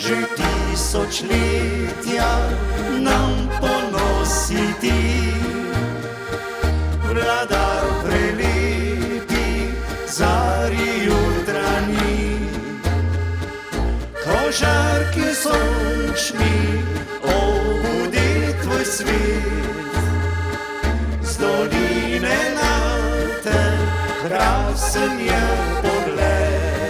že tisočletja nam ponositi. Vladar prelepi zari jutranji, kožarki sončni obudi tvoj svet. Z doline nate krasen je pogled.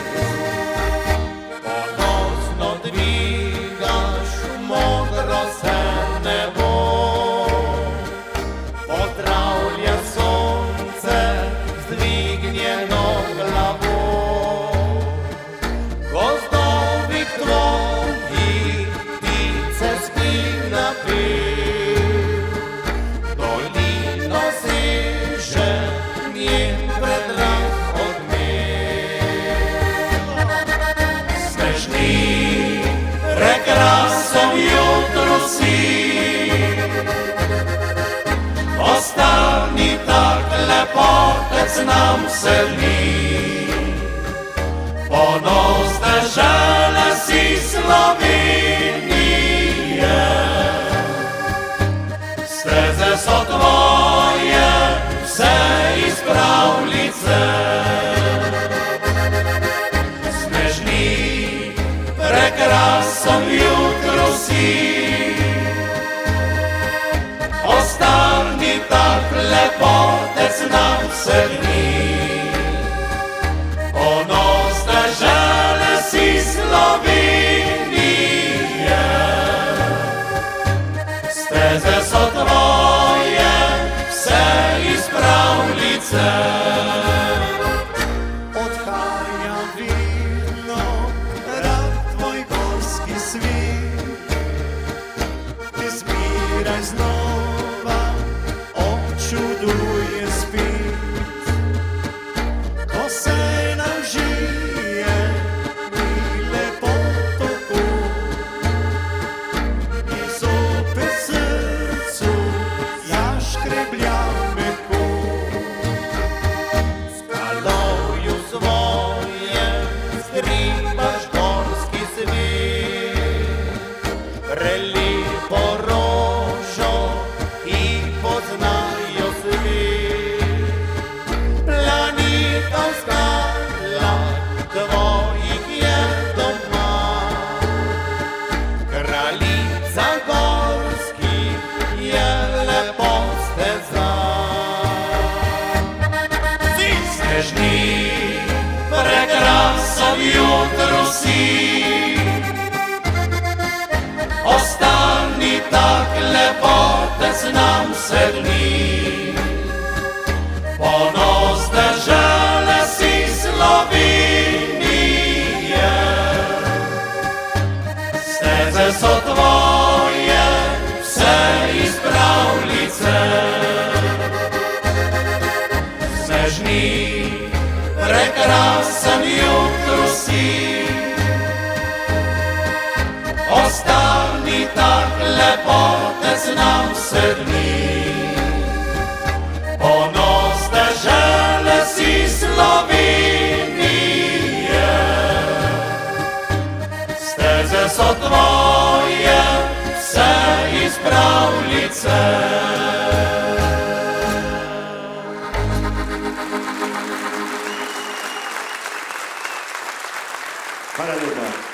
Ponosno dvigaš modro se nebo, pozdravlja sonce z dvignjeno glavo. Gozdovi tvoji ptice spí napil, dolino seže njen predrag odmel. Snežni prekrasen jutro si, ostani tak lepotec nam seli. Ponos dežele si Slovenije, steze so tvoje vse iz pravljice. Snežni prekrasen jutro si, ostani tak lepotec nam seli. Ponos dežele si Slovenije, steze so tvoje vse iz pravljice. Odhaja vedno rad tvoj gorski svet, te zmeraj znova občuduje spet. Ko se nam žije mile potoku in zopet srcu zaškreblja mehko. Skalovju svojem skrivaš gorski svet, prelepo rožo in poznajo svet. Planetov skala tvojih je doma, kraljica gorskih je lepo steza. Snežni prekrasen jutro si, ostani tak lepotec nam seli. Ponos dežele si Slovenije, steze so tvoje vse iz pravljice. Snežni prekrasen jutro si, ostani tak lepotec nam seli. Ponos dežele si Slovenije, steze so tvoje vse iz pravljice. Hvala lepa.